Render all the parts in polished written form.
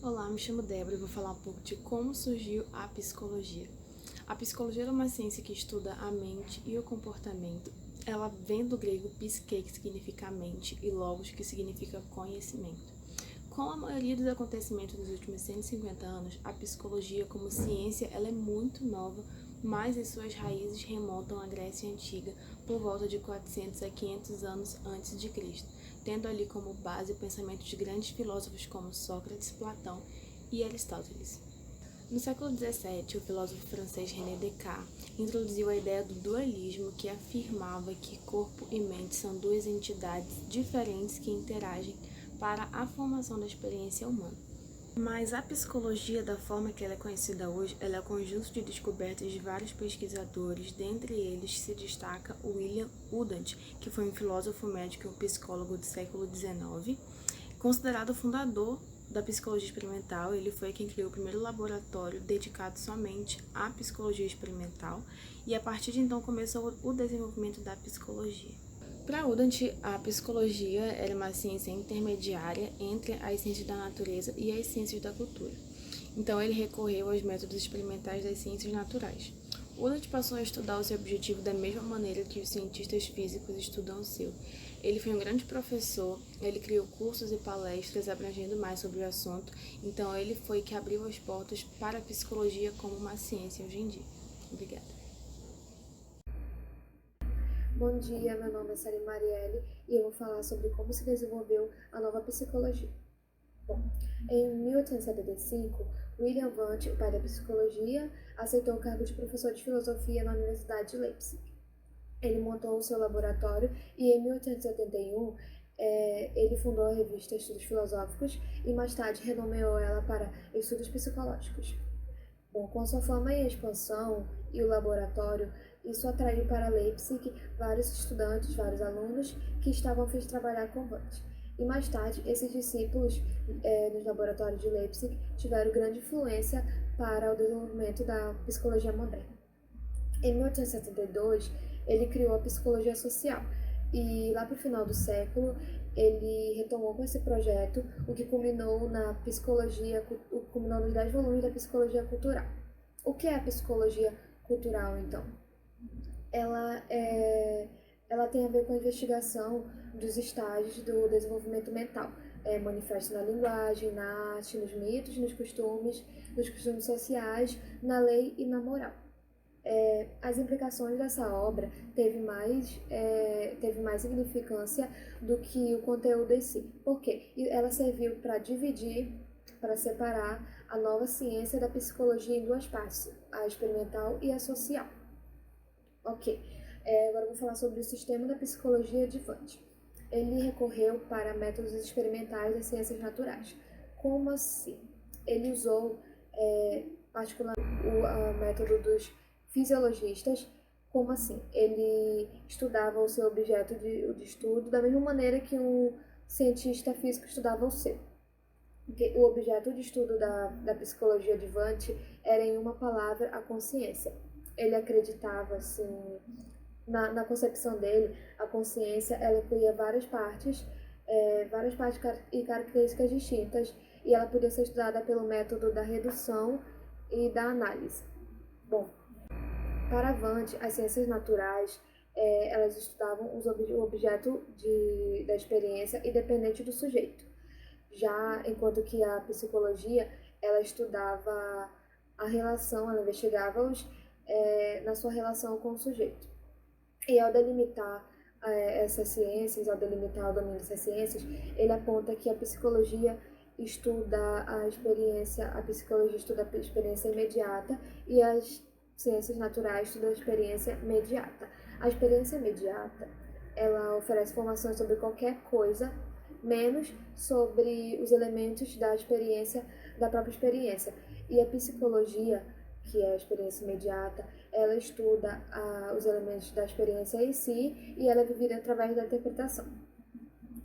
Olá, me chamo Débora e vou falar um pouco de como surgiu a psicologia. A psicologia é uma ciência que estuda a mente e o comportamento. Ela vem do grego psique, que significa mente, e logos, que significa conhecimento. Com a maioria dos acontecimentos dos últimos 150 anos, a psicologia como ciência ela é muito nova, mas as suas raízes remontam à Grécia Antiga, por volta de 400 a 500 anos antes de Cristo, tendo ali como base o pensamento de grandes filósofos como Sócrates, Platão e Aristóteles. No século XVII, o filósofo francês René Descartes introduziu a ideia do dualismo, que afirmava que corpo e mente são duas entidades diferentes que interagem para a formação da experiência humana. Mas a psicologia, da forma que ela é conhecida hoje, ela é um conjunto de descobertas de vários pesquisadores, dentre eles se destaca William Udant, que foi um filósofo médico e um psicólogo do século XIX, considerado o fundador da psicologia experimental. Ele foi quem criou o primeiro laboratório dedicado somente à psicologia experimental, e a partir de então começou o desenvolvimento da psicologia. Para Udant, a psicologia era uma ciência intermediária entre as ciências da natureza e as ciências da cultura. Então, ele recorreu aos métodos experimentais das ciências naturais. Udant passou a estudar o seu objetivo da mesma maneira que os cientistas físicos estudam o seu. Ele foi um grande professor, ele criou cursos e palestras abrangendo mais sobre o assunto, então ele foi que abriu as portas para a psicologia como uma ciência hoje em dia. Obrigada. Bom dia, meu nome é Salim Marielle e eu vou falar sobre como se desenvolveu a nova psicologia. Bom, em 1875, William Wundt, o pai da psicologia, aceitou o cargo de professor de filosofia na Universidade de Leipzig. Ele montou o seu laboratório e em 1881 ele fundou a revista Estudos Filosóficos e mais tarde renomeou ela para Estudos Psicológicos. Bom, com sua fama em expansão e o laboratório, isso atraiu para Leipzig vários estudantes, vários alunos que estavam a fim de trabalhar com Wundt. E mais tarde, esses discípulos nos laboratórios de Leipzig tiveram grande influência para o desenvolvimento da psicologia moderna. Em 1872, ele criou a psicologia social e lá para o final do século ele retomou com esse projeto, o que culminou nos 10 volumes da psicologia cultural. O que é a psicologia cultural, então? Ela, é, ela tem a ver com a investigação dos estágios do desenvolvimento mental, manifesto na linguagem, na arte, nos mitos, nos costumes sociais, na lei e na moral. As implicações dessa obra teve mais significância do que o conteúdo em si. Por quê? Ela serviu para dividir, para separar a nova ciência da psicologia em duas partes, a experimental e a social. Ok, agora eu vou falar sobre o sistema da psicologia de Wundt. Ele recorreu para métodos experimentais das ciências naturais. Como assim? Ele usou particularmente o método dos fisiologistas. Como assim? Ele estudava o seu objeto de estudo da mesma maneira que um cientista físico estudava o seu. Porque o objeto de estudo da psicologia de Wundt era, em uma palavra, a consciência. Ele acreditava, assim, na concepção dele, a consciência ela incluía várias partes e características distintas, e ela podia ser estudada pelo método da redução e da análise. Bom, para Wundt, as ciências naturais elas estudavam o objeto da experiência independente do sujeito. Já enquanto que a psicologia ela estudava a relação, ela investigava-os na sua relação com o sujeito. E ao delimitar ao delimitar o domínio dessas ciências, ele aponta que a psicologia estuda a psicologia estuda a experiência imediata e as ciências naturais estudam a experiência mediata. A experiência imediata, ela oferece informações sobre qualquer coisa, menos sobre os elementos da própria experiência. E a psicologia, que é a experiência imediata, ela estuda os elementos da experiência em si e ela é vivida através da interpretação.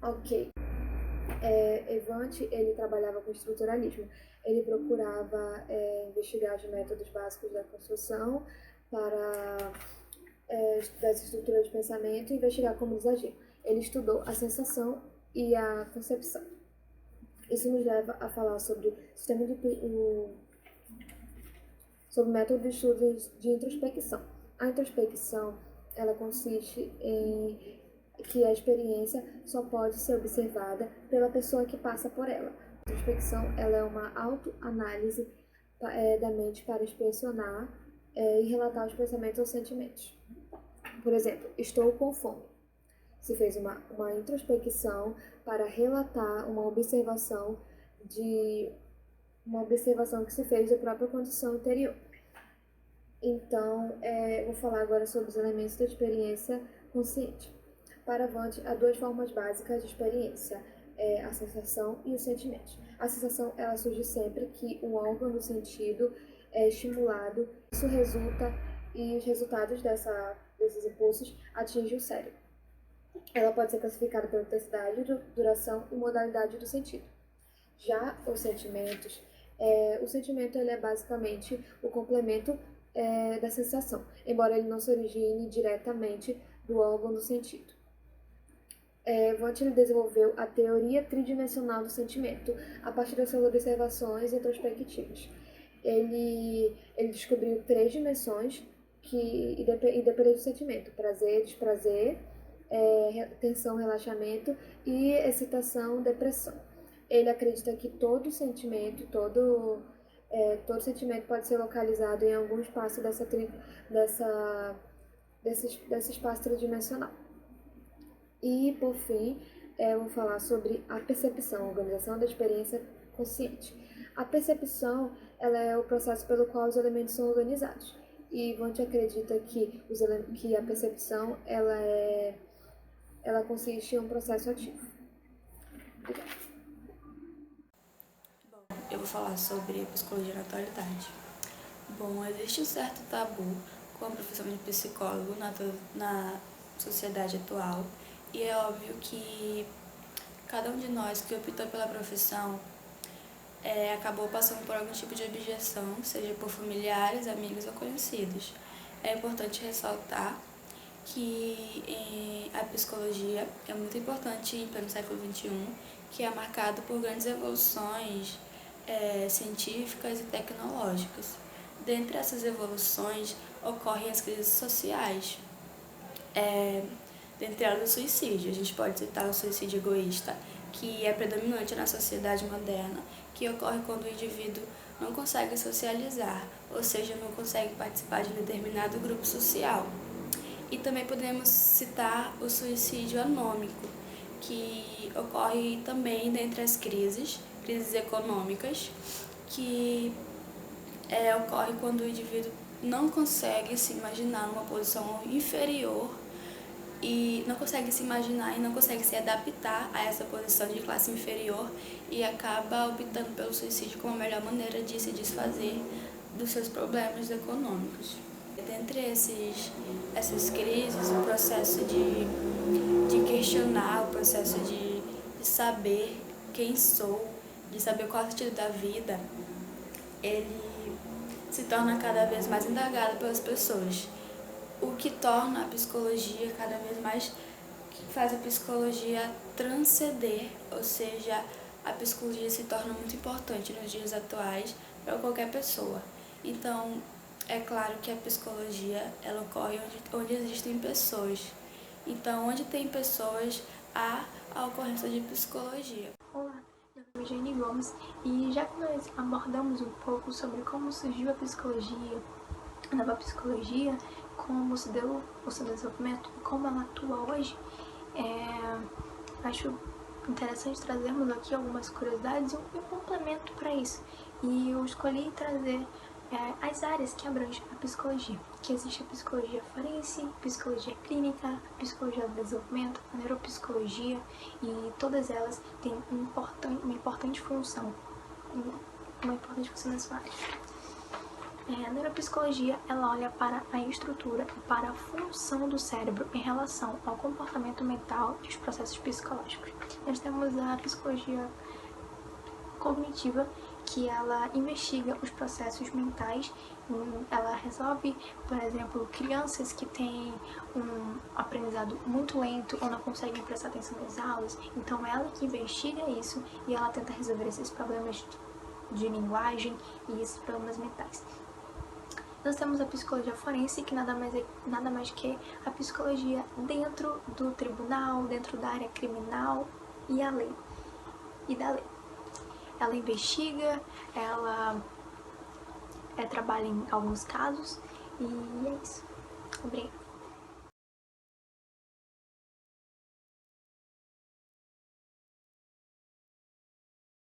Ok. Wundt, ele trabalhava com estruturalismo. Ele procurava investigar os métodos básicos da construção para das estruturas de pensamento e investigar como eles agiam. Ele estudou a sensação e a concepção. Isso nos leva a falar sobre sobre o método de estudo de introspecção. A introspecção, ela consiste em que a experiência só pode ser observada pela pessoa que passa por ela. A introspecção, ela é uma autoanálise da mente para inspecionar e relatar os pensamentos ou sentimentos. Por exemplo, estou com fome. Se fez uma introspecção para relatar uma observação que se fez da própria condição anterior. Então, vou falar agora sobre os elementos da experiência consciente. Para Wundt, há duas formas básicas de experiência, a sensação e os sentimentos. A sensação, ela surge sempre que um órgão do sentido é estimulado, isso resulta e os resultados desses impulsos atingem o cérebro. Ela pode ser classificada pela intensidade, duração e modalidade do sentido. Já os sentimentos, o sentimento ele é basicamente o complemento da sensação, embora ele não se origine diretamente do órgão do sentido. Wundt desenvolveu a teoria tridimensional do sentimento a partir das suas observações introspectivas. Ele descobriu 3 dimensões independente do sentimento: prazer, desprazer, tensão, relaxamento e excitação, depressão. Ele acredita que todo sentimento pode ser localizado em algum espaço desse espaço tridimensional. E, por fim, eu vou falar sobre a percepção, a organização da experiência consciente. A percepção, ela é o processo pelo qual os elementos são organizados. E Wundt acredita que a percepção, ela consiste em um processo ativo. Obrigada. Bom, eu vou falar sobre a psicologia na atualidade. Bom, existe um certo tabu com a profissão de psicólogo na sociedade atual. E é óbvio que cada um de nós que optou pela profissão acabou passando por algum tipo de objeção, seja por familiares, amigos ou conhecidos. É importante ressaltar que a psicologia é muito importante em pleno século XXI, que é marcado por grandes evoluções científicas e tecnológicas. Dentre essas evoluções ocorrem as crises sociais. Dentre elas, o suicídio. A gente pode citar o suicídio egoísta, que é predominante na sociedade moderna, que ocorre quando o indivíduo não consegue socializar, ou seja, não consegue participar de um determinado grupo social. E também podemos citar o suicídio anômico, que ocorre também dentre as crises econômicas, que ocorre quando o indivíduo não consegue se imaginar numa posição inferior e não consegue se imaginar e não consegue se adaptar a essa posição de classe inferior e acaba optando pelo suicídio como a melhor maneira de se desfazer dos seus problemas econômicos. Dentre essas crises, o processo de questionar, o processo de saber quem sou, de saber qual é o sentido da vida, ele se torna cada vez mais indagado pelas pessoas. O que torna a psicologia cada vez mais, que faz a psicologia transcender, ou seja, a psicologia se torna muito importante nos dias atuais para qualquer pessoa. Então, é claro que a psicologia ela ocorre onde existem pessoas. Então, onde tem pessoas, há a ocorrência de psicologia. Olá, meu nome é Jane Gomes e já que nós abordamos um pouco sobre como surgiu a psicologia, a nova psicologia, como se deu o seu desenvolvimento e como ela atua hoje, acho interessante trazermos aqui algumas curiosidades e um complemento para isso. E eu escolhi trazer as áreas que abrangem a psicologia, que existe a psicologia forense, psicologia clínica, a psicologia do desenvolvimento, a neuropsicologia, e todas elas têm uma importante função nessa área. A neuropsicologia, ela olha para a estrutura e para a função do cérebro em relação ao comportamento mental e os processos psicológicos. Nós temos a psicologia cognitiva, que ela investiga os processos mentais. Ela resolve, por exemplo, crianças que têm um aprendizado muito lento ou não conseguem prestar atenção nas aulas. Então ela que investiga isso e ela tenta resolver esses problemas de linguagem e esses problemas mentais. Nós temos a psicologia forense, que nada mais que a psicologia dentro do tribunal, dentro da área criminal e da lei. Ela investiga, ela trabalha em alguns casos e é isso. Obrigada.